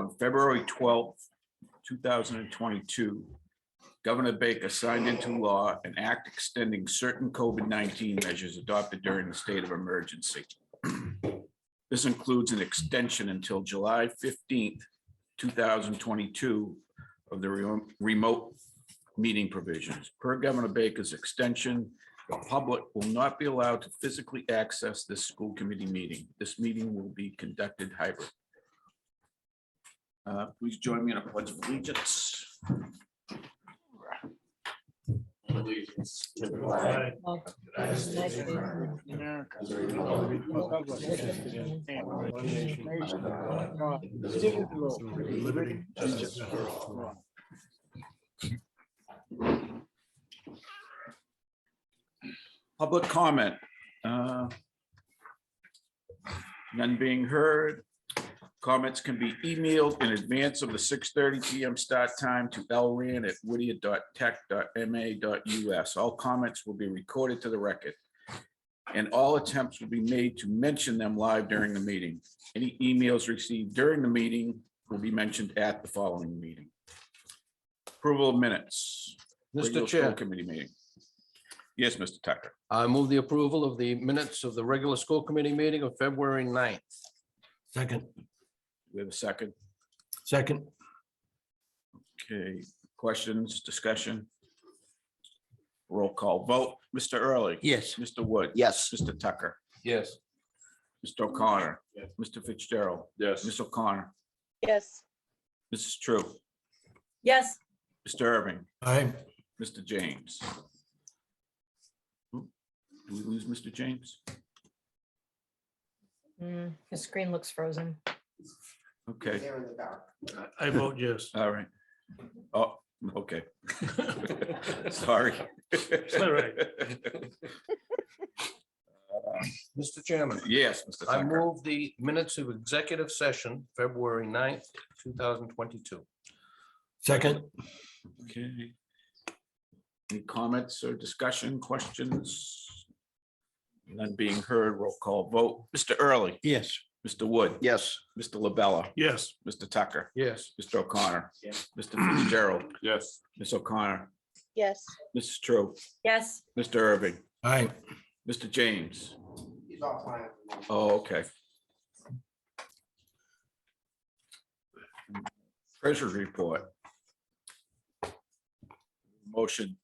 On February 12th, 2022, Governor Baker signed into law an act extending certain COVID-19 measures adopted during the state of emergency. This includes an extension until July 15th, 2022 of the remote meeting provisions. Per Governor Baker's extension, the public will not be allowed to physically access this school committee meeting. This meeting will be conducted hybrid. Please join me in a pledge of allegiance. Allegiance to the flag of the United States of America, to the republic one nation under God, indivisible, with liberty and justice for all. Public comment. None being heard. Comments can be emailed in advance of the 6:30 p.m. start time to lran@whittier.tech.ma.us. All comments will be recorded to the record, and all attempts will be made to mention them live during the meeting. Any emails received during the meeting will be mentioned at the following meeting. Approval of minutes. Mr. Regular Chair. school committee meeting. Yes, Mr. Tucker. I move the approval of the minutes of the regular school committee meeting of February 9th. Second. We have a second. Second. Okay, questions, discussion? Roll call vote. Mr. Early. Yes. Mr. Wood. Yes. Mr. Tucker. Yes. Mr. O'Connor. Yes. Mr. Fitzgerald. Yes. Ms. O'Connor. Yes. Mrs. True. Yes. Mr. Irving. Aye. Mr. James. Do we lose Mr. James? His screen looks frozen. Okay, I vote yes. all right. Oh, okay. Sorry. all right. Mr. Chairman, Yes, Mr. I Tucker. move the minutes of executive session, February 9th, 2022. Second. Okay. Any comments or discussion, questions? None being heard, roll call vote. Mr. Early. Yes. Mr. Wood. Yes. Mr. LaBella. Yes. Mr. Tucker. Yes. Mr. O'Connor. Yes. Mr. Fitzgerald. Yes. Ms. O'Connor. Yes. Mrs. True. Yes. Mr. Irving. Aye. Mr. James. Oh, okay. Treasurer's report. Motion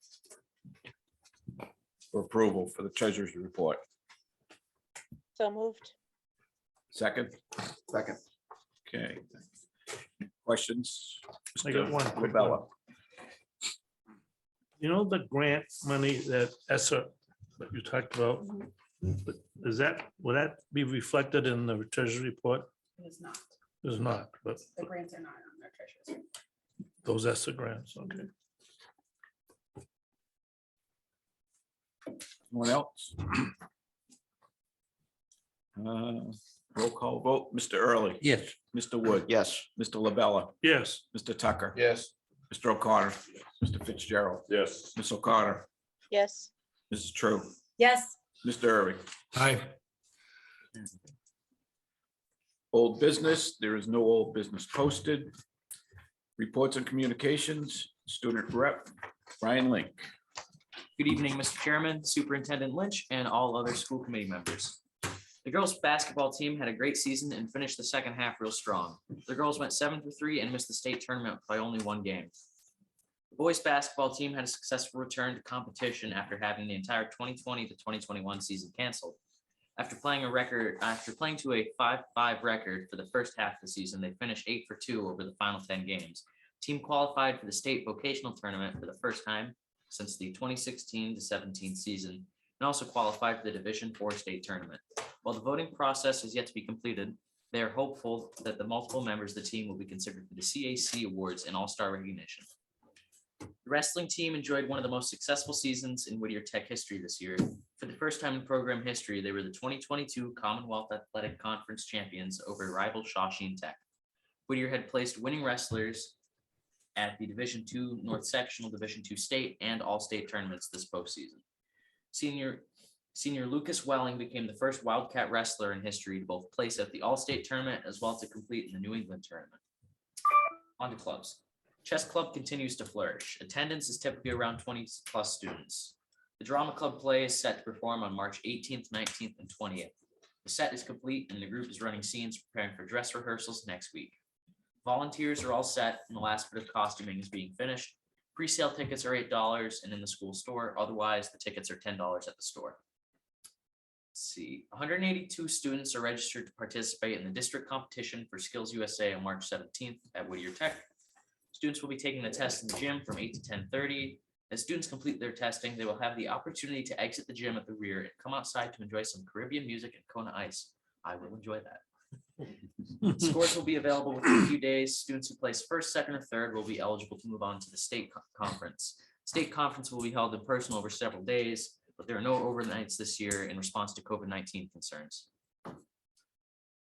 for approval for the treasurer's report. So moved. Second, Second. okay. Questions? I got one quick one. Labella. You know, the grant money that ESSER that you talked about, is that, will that be reflected in the treasury report? It is not. It's not, but The grants are not on their treasurer's. those ESSER grants, okay. Anyone else? Roll call vote. Mr. Early. Yes. Mr. Wood. Yes. Mr. LaBella. Yes. Mr. Tucker. Yes. Mr. O'Connor. Mr. Fitzgerald. Yes. Ms. O'Connor. Yes. Mrs. True. Yes. Mr. Irving. Aye. Old business, there is no old business posted. Reports and communications, student rep, Brian Link. Good evening, Mr. Chairman, Superintendent Lynch, and all other school committee members. The girls' basketball team had a great season and finished the second half real strong. The girls went 7-3 and missed the state tournament by only one game. The boys' basketball team had a successful return to competition after having the entire 2020 to 2021 season canceled. After playing to a 5-5 record for the first half of the season, they finished 8-2 over the final 10 games. Team qualified for the state vocational tournament for the first time since the 2016 to 17 season, and also qualified for the Division IV state tournament. While the voting process is yet to be completed, they are hopeful that the multiple members of the team will be considered for the CAC awards and all-star recognition. The wrestling team enjoyed one of the most successful seasons in Whittier Tech history this year. For the first time in program history, they were the 2022 Commonwealth Athletic Conference champions over rival Shawshene Tech. Whittier had placed winning wrestlers at the Division II North Sectional, Division II State, and all-state tournaments this postseason. Senior Lucas Welling became the first Wildcat wrestler in history to both place at the all-state tournament as well as to compete in the New England tournament. On to clubs. Chess club continues to flourish. Attendance is typically around 20 plus students. The drama club play is set to perform on March 18th, 19th, and 20th. The set is complete and the group is running scenes preparing for dress rehearsals next week. Volunteers are all set and the last bit of costuming is being finished. Pre-sale tickets are $8 and in the school store. Otherwise, the tickets are $10 at the store. Let's see, 182 students are registered to participate in the district competition for Skills USA on March 17th at Whittier Tech. Students will be taking the test in the gym from 8 to 10:30. As students complete their testing, they will have the opportunity to exit the gym at the rear and come outside to enjoy some Caribbean music and Kona ice. I will enjoy that. Scores will be available within a few days. Students who place first, second, or third will be eligible to move on to the state conference. State conference will be held in person over several days, but there are no overnights this year in response to COVID-19 concerns.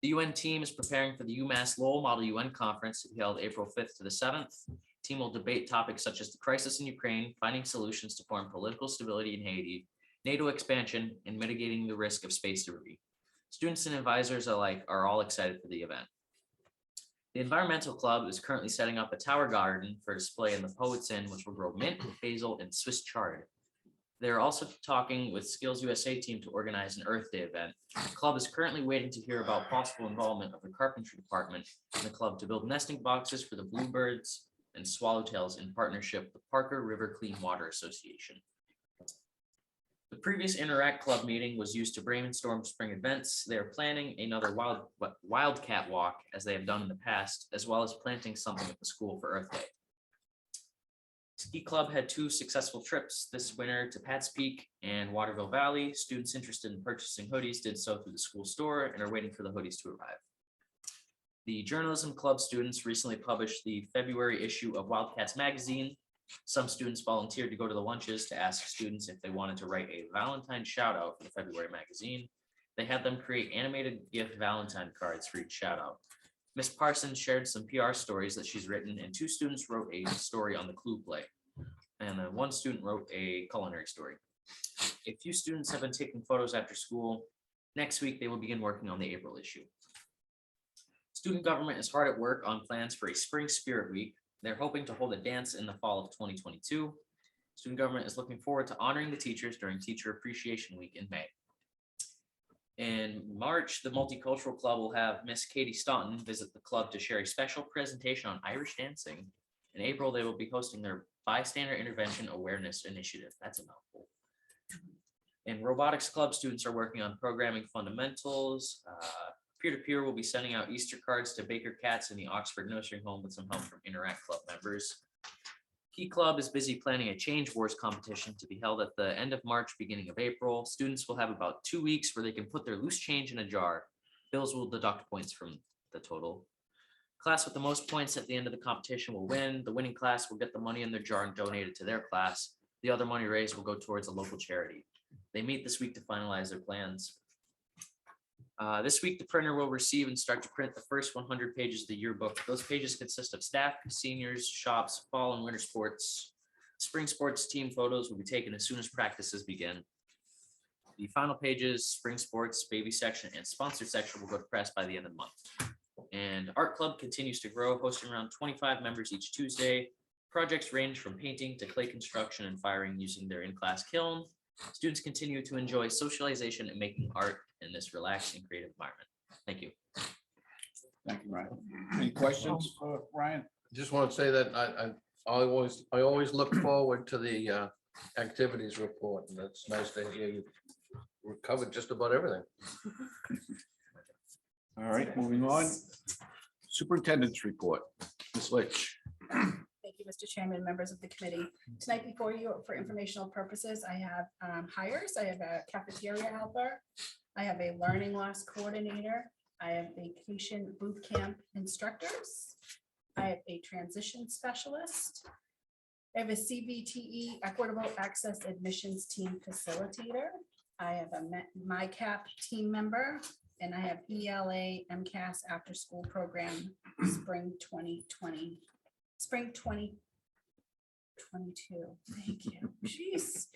The UN team is preparing for the UMass Lowell Model UN conference to be held April 5th to the 7th. The team will debate topics such as the crisis in Ukraine, finding solutions to foreign political stability in Haiti, NATO expansion, and mitigating the risk of space debris. Students and advisors alike are all excited for the event. The Environmental Club is currently setting up a tower garden for display in the Poets Inn, which will grow mint, basil, and Swiss chard. They're also talking with Skills USA team to organize an Earth Day event. The club is currently waiting to hear about possible involvement of the carpentry department in the club to build nesting boxes for the bluebirds and swallowtails in partnership with the Parker River Clean Water Association. The previous Interact Club meeting was used to brainstorm spring events. They are planning another wildcat walk as they have done in the past, as well as planting something at the school for Earth Day. Ski Club had 2 successful trips this winter to Pat's Peak and Waterville Valley. Students interested in purchasing hoodies did so through the school store and are waiting for the hoodies to arrive. The Journalism Club students recently published the February issue of Wildcats magazine. Some students volunteered to go to the lunches to ask students if they wanted to write a Valentine shout out for the February magazine. They had them create animated gift Valentine cards for each shout out. Miss Parsons shared some PR stories that she's written, and 2 students wrote a story on the Clue play. And then 1 student wrote a culinary story. A few students have been taking photos after school. Next week, they will begin working on the April issue. Student government is hard at work on plans for a Spring Spirit Week. They're hoping to hold a dance in the fall of 2022. Student government is looking forward to honoring the teachers during Teacher Appreciation Week in May. In March, the Multicultural Club will have Miss Katie Staunton visit the club to share a special presentation on Irish dancing. In April, they will be hosting their Bystander Intervention Awareness Initiative. That's a mouthful. In Robotics Club, students are working on programming fundamentals. Peer-to-peer will be sending out Easter cards to Baker Cats in the Oxford Nursing Home with some help from Interact Club members. Key Club is busy planning a Change Wars competition to be held at the end of March, beginning of April. Students will have about 2 weeks where they can put their loose change in a jar. Bills will deduct points from the total. Class with the most points at the end of the competition will win. The winning class will get the money in their jar and donate it to their class. The other money raised will go towards a local charity. They meet this week to finalize their plans. This week, the printer will receive and start to print the first 100 pages of the yearbook. Those pages consist of staff, seniors, shops, fall and winter sports. Spring sports team photos will be taken as soon as practices begin. The final pages, spring sports, baby section, and sponsor section will go to press by the end of the month. And Art Club continues to grow, hosting around 25 members each Tuesday. Projects range from painting to clay construction and firing using their in-class kiln. Students continue to enjoy socialization and making art in this relaxed and creative environment. Thank you. Thank you, Ryan. Any questions for Ryan? Just want to say that I always look forward to the activities report, and it's nice to hear you covered just about everything. All right, moving on. Superintendent's report. Ms. Litch. Thank you, Mr. Chairman, members of the committee. Tonight before you, for informational purposes, I have hires. I have a cafeteria helper. I have a learning loss coordinator. I have vacation boot camp instructors. I have a transition specialist. I have a CBTE Equitable Access Admissions Team Facilitator. I have a MyCap team member, and I have ELA MCAS After School Program Spring 2020. Spring 2022. Thank you. Jeez.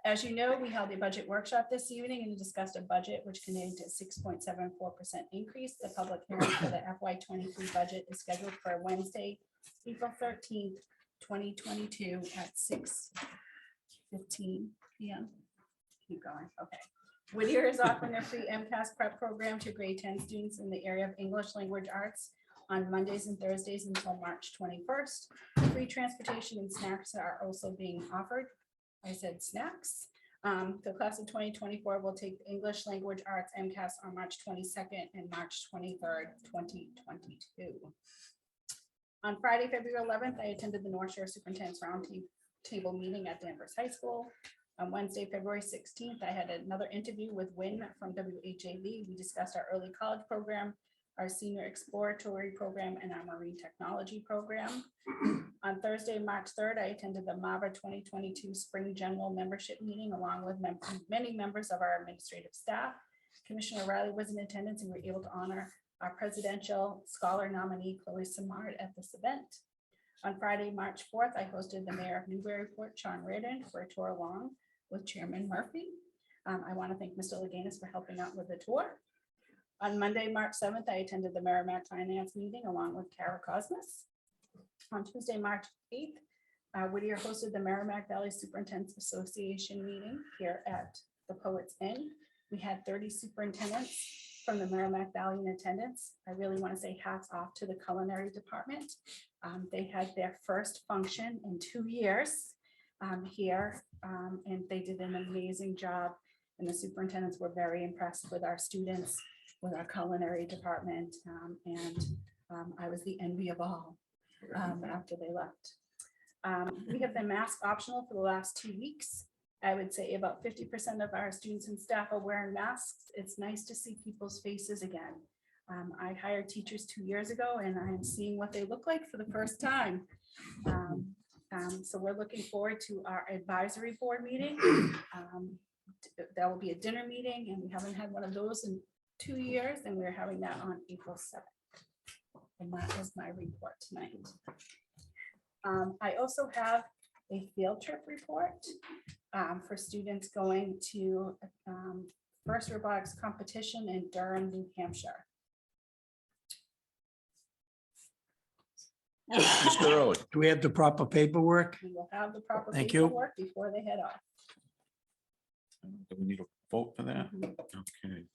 As you know, we held a budget workshop this evening and discussed a budget which contained a 6.74% increase. The public hearing for the FY '23 budget is scheduled for Wednesday, April 13th, 2022 at 6:15 p.m. Keep going. Okay. Whittier is offering a free MCAS prep program to grade 10 students in the area of English language arts on Mondays and Thursdays until March 21st. Free transportation and snacks are also being offered. I said snacks. The class of 2024 will take English language arts MCAS on March 22nd and March 23rd, 2022. On Friday, February 11th, I attended the North Shore Superintendent's Roundtable meeting at Danvers High School. On Wednesday, February 16th, I had another interview with Wynn from WHAV. We discussed our early college program, our senior exploratory program, and our marine technology program. On Thursday, March 3rd, I attended the MAVA 2022 Spring General Membership Meeting along with many members of our administrative staff. Commissioner Riley was in attendance and we were able to honor our presidential scholar nominee, Chloe Samard, at this event. On Friday, March 4th, I hosted the Mayor of Newburyport, Sean Reardon, for a tour along with Chairman Murphy. I want to thank Mr. Leganis for helping out with the tour. On Monday, March 7th, I attended the Merrimack Finance meeting along with Kara Cosmas. On Tuesday, March 8th, Whittier hosted the Merrimack Valley Superintendents Association meeting here at the Poets Inn. We had 30 superintendents from the Merrimack Valley in attendance. I really want to say hats off to the culinary department. They had their first function in 2 years here, and they did an amazing job. And the superintendents were very impressed with our students, with our culinary department, and I was the envy of all after they left. We have been mask optional for the last 2 weeks. I would say about 50% of our students and staff are wearing masks. It's nice to see people's faces again. I hired teachers 2 years ago and I'm seeing what they look like for the first time. So we're looking forward to our advisory board meeting. There will be a dinner meeting and we haven't had one of those in 2 years, and we're having that on April 7th. And that is my report tonight. I also have a field trip report for students going to First Robotics competition in Durham, New Hampshire. Mr. Early. Do we have the proper paperwork? We will have the proper Thank you. paperwork before they head off. Do we need a vote for that? Okay.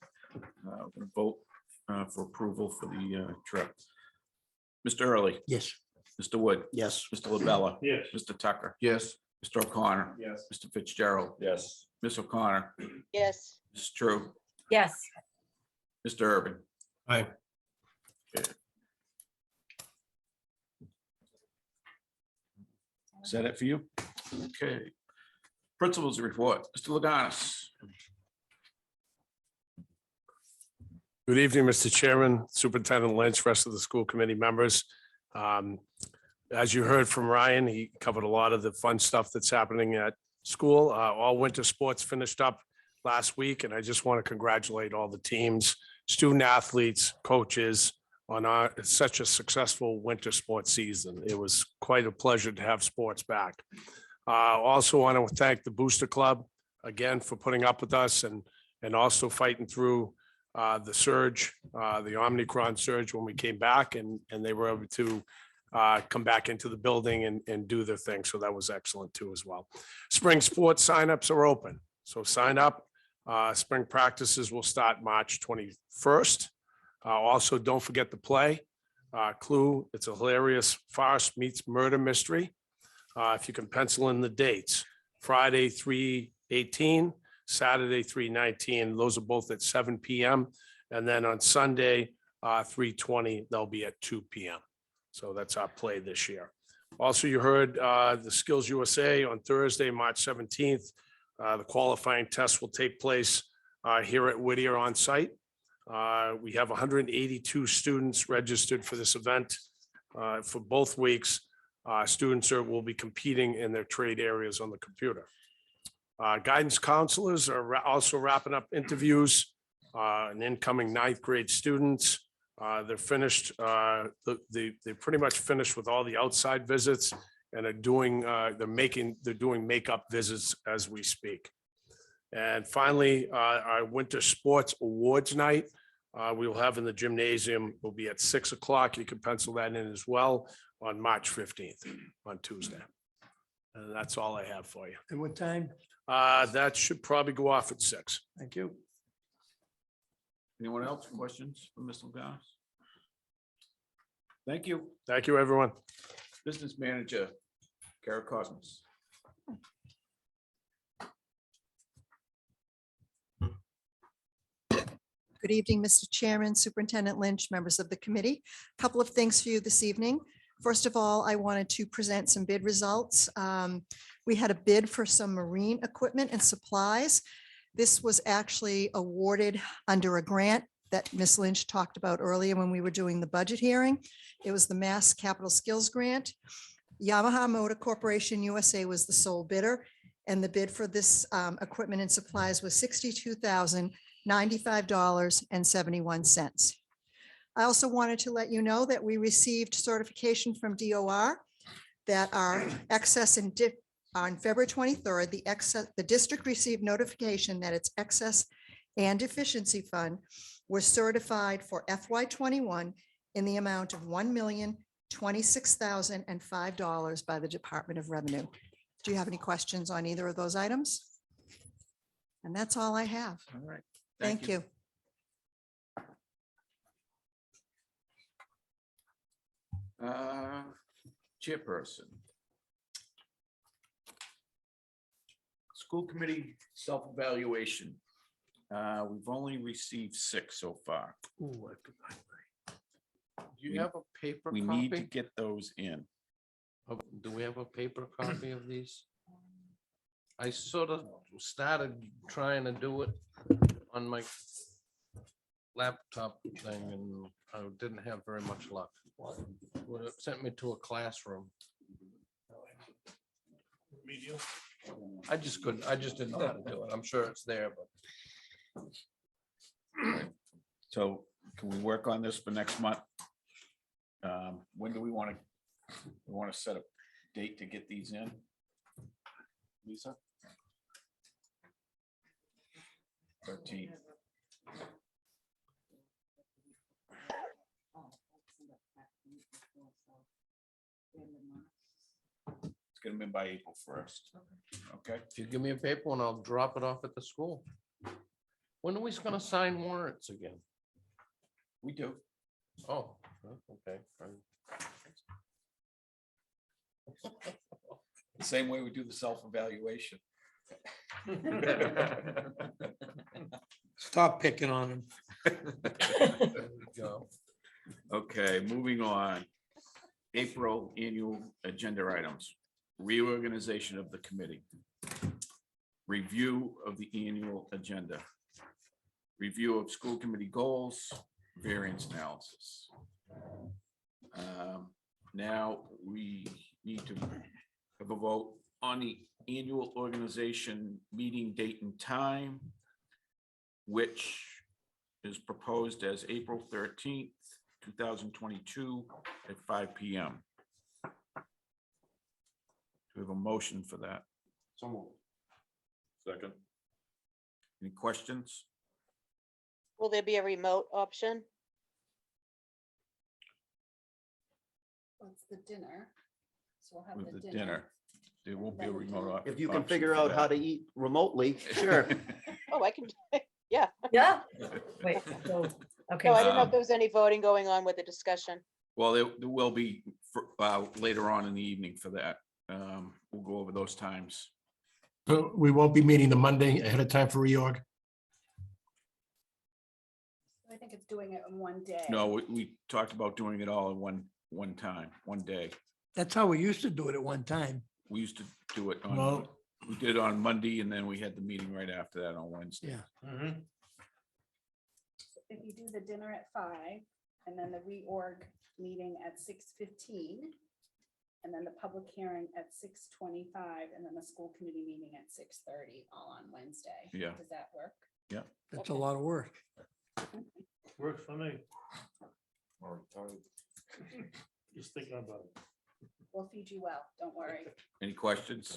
We're gonna vote for approval for the trip. Mr. Early, Yes. Mr. Wood, Yes. Mr. LaBella, Yes. Mr. Tucker, Yes. Mr. O'Connor, Yes. Mr. Fitzgerald, Yes. Ms. O'Connor, Yes. Ms. True, Yes. Mr. Urban. Aye. Is that it for you? Okay. Principals report, Mr. Leganis. Good evening, Mr. Chairman, Superintendent Lynch, rest of the school committee members. As you heard from Ryan, he covered a lot of the fun stuff that's happening at school. All winter sports finished up last week, and I just want to congratulate all the teams, student athletes, coaches on such a successful winter sports season. It was quite a pleasure to have sports back. Also want to thank the Booster Club again for putting up with us and also fighting through the surge, the Omicron surge when we came back, and they were able to come back into the building and do their thing. So that was excellent too as well. Spring sports signups are open. So sign up. Spring practices will start March 21st. Also, don't forget to play. Clue, it's a hilarious farce meets murder mystery. If you can pencil in the dates, Friday, 3/18, Saturday, 3/19, those are both at 7 p.m. And then on Sunday, 3/20, they'll be at 2 p.m. So that's our play this year. Also, you heard the Skills USA on Thursday, March 17th. The qualifying test will take place here at Whittier on site. We have 182 students registered for this event for both weeks. Students will be competing in their trade areas on the computer. Guidance counselors are also wrapping up interviews and incoming 9th grade students. They're finished. They're pretty much finished with all the outside visits, and are doing makeup visits as we speak. And finally, our winter sports awards night, we will have in the gymnasium, will be at 6 o'clock. You can pencil that in as well on March 15th, on Tuesday. And that's all I have for you. At what time? That should probably go off at 6. Thank you. Anyone else? Questions for Mr. Lagares? Thank you. Thank you, everyone. Business Manager, Kara Cosmos. Good evening, Mr. Chairman, Superintendent Lynch, members of the committee. Couple of things for you this evening. First of all, I wanted to present some bid results. We had a bid for some marine equipment and supplies. This was actually awarded under a grant that Ms. Lynch talked about earlier when we were doing the budget hearing. It was the Mass Capital Skills Grant. Yamaha Motor Corporation USA was the sole bidder, and the bid for this equipment and supplies was $62,095.71. I also wanted to let you know that we received certification from DOR that our excess and on February 23rd, the district received notification that its excess and deficiency fund was certified for FY21 in the amount of $1,026,005 by the Department of Revenue. Do you have any questions on either of those items? And that's all I have. All right. Thank you. Chairperson. School committee self-evaluation. We've only received 6 so far. Do you have a paper We need to copy? get those in. Do we have a paper copy of these? I sort of started trying to do it on my laptop thing and I didn't have very much luck. Would have sent me to a classroom. I just couldn't, I just didn't know how to do it. I'm sure it's there, but So can we work on this for next month? When do we want to set a date to get these in? Lisa? 13th. Let's get them in by April 1st. Okay, if you give me a paper and I'll drop it off at the school. When are we gonna sign warrants again? we do. Oh, okay. The same way we do the self-evaluation. Stop picking on him. There we go. Okay, moving on. April annual agenda items. Reorganization of the committee. Review of the annual agenda. Review of school committee goals, variance analysis. Now we need to have a vote on the annual organization meeting date and time, which is proposed as April 13th, 2022 at 5 p.m. Do we have a motion for that? Second. Any questions? Will there be a remote option? It's the dinner. So we'll have With the the dinner. dinner. There will be a remote option. If you can figure out how to eat remotely, sure. Oh, I can, yeah. Yeah. Wait, so, okay. No, I didn't know if there was any voting going on with the discussion. Well, there will be later on in the evening for that. We'll go over those times. So we won't be meeting the Monday ahead of time for reorg? I think it's doing it in one day. No, we talked about doing it all in one time, one day. That's how we used to do it at one time. We used to do it on, Well, we did it on Monday and then we had the meeting right after that on Wednesday. Yeah. If you do the dinner at 5 and then the reorg meeting at 6:15. And then the public hearing at 6:25 and then the school committee meeting at 6:30, all on Wednesday. Yeah. Does that work? That's a lot of work. Works for me. Just thinking about it. We'll feed you well, don't worry. Any questions?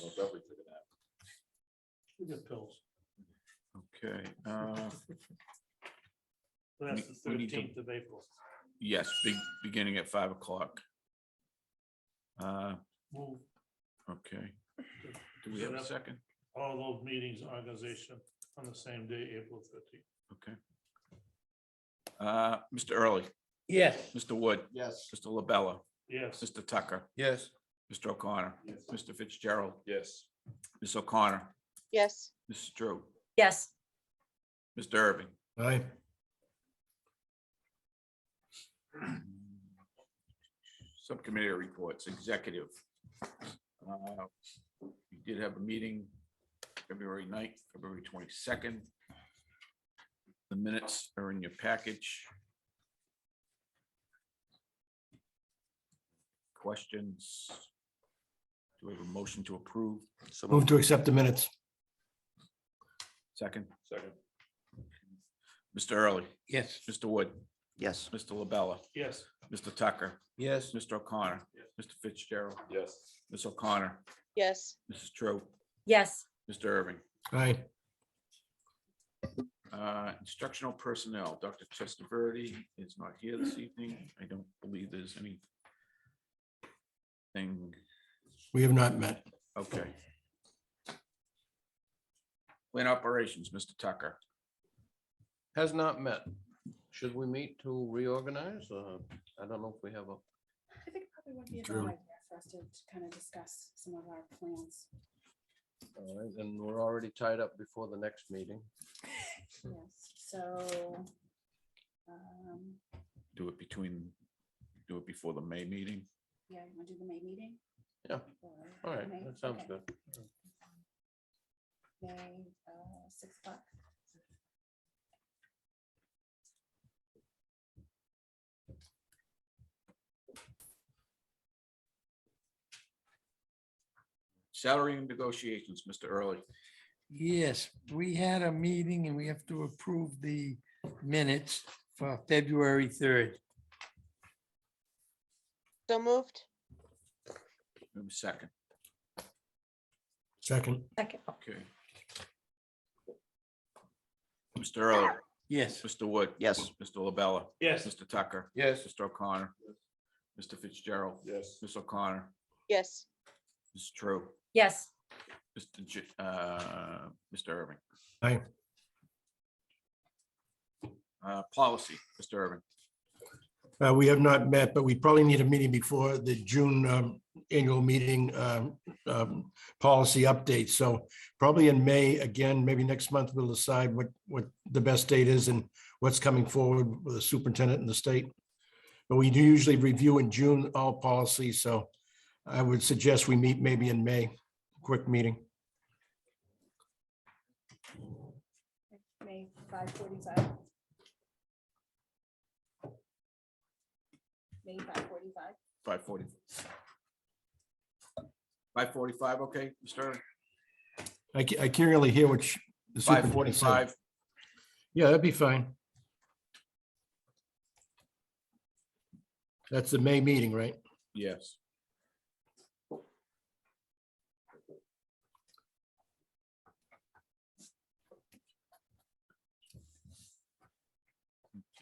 We get pills. Okay, That's the We need to- 13th of April. yes, beginning at 5 o'clock. Move Okay. Do we have a second? all those meetings, organization on the same day, April 13th. Okay. Mr. Early, Yes. Mr. Wood, Yes. Mr. LaBella, Yes. Mr. Tucker, Yes. Mr. O'Connor, Mr. Fitzgerald, Yes. Ms. O'Connor, Yes, Mrs. Drew, Yes. Mr. Irving. Aye. Subcommittee reports, executive. We did have a meeting February 9th, February 22nd. The minutes are in your package. Questions? Do we have a motion to approve? So Move to accept the minutes. Second? Second. Mr. Early, Yes. Mr. Wood, Yes. Mr. LaBella, Yes. Mr. Tucker, Yes. Mr. O'Connor, Mr. Fitzgerald, Yes. Ms. O'Connor, yes, Mrs. True, Yes. Mr. Irving. Aye. Instructional personnel, Dr. Chesterverdi is not here this evening. I don't believe there's anything. We have not met. Okay. Plant operations, Mr. Tucker. Has not met. Should we meet to reorganize? I don't know if we have a, I think it probably would be a True. good idea for us to kind of discuss some of our plans. all right, and we're already tied up before the next meeting. Yes, so. Do it before the May meeting. Yeah, you want to do the May meeting? Yeah. Or All right, May- that sounds okay. good. May 6 o'clock. Salary and negotiations, Mr. Early. Yes, we had a meeting and we have to approve the minutes for February 3rd. so moved. Maybe second. Second. Second. Okay. Mr. Early, Yes. Mr. Wood. Yes. Mr. LaBella, Yes. Mr. Tucker, Yes. Mr. O'Connor, Mr. Fitzgerald, Yes. Ms. O'Connor, Yes, Ms. True, Yes. Mr. Irving. Aye. Policy, Mr. Irving. We have not met, but we probably need a meeting before the June annual meeting policy update. So probably in May, again, maybe next month, we'll decide what the best date is and what's coming forward with the superintendent and the state. But we do usually review in June all policies, so I would suggest we meet maybe in May, quick meeting. May 5:45. May 5:45. 5:40. 5:45, okay, Mr. Irving? I can't really hear what the superintendent said. 5:45. Yeah, that'd be fine. That's the May meeting, right? Yes.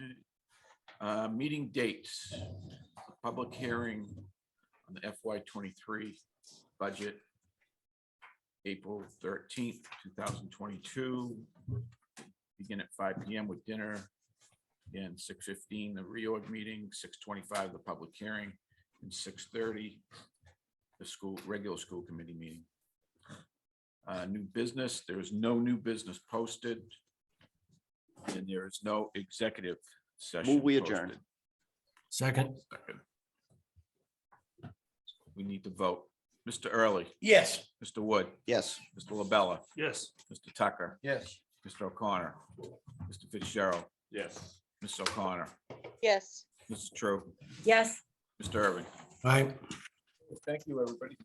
Okay. Meeting dates, public hearing on the FY '23 budget, April 13th, 2022. Begin at 5 PM with dinner. Again, 6:15, the reorg meeting, 6:25, the public hearing, and 6:30, the regular school committee meeting. New business, there is no new business posted. And there is no executive session. Move we adjourn. posted. Second. Second. We need to vote. Mr. Early, Yes. Mr. Wood, Yes. Mr. LaBella, Yes. Mr. Tucker, Yes. Mr. O'Connor, Mr. Fitzgerald, Yes. Ms. O'Connor, yes. Mrs. True, Yes. Mr. Irving. Aye. Thank you, everybody.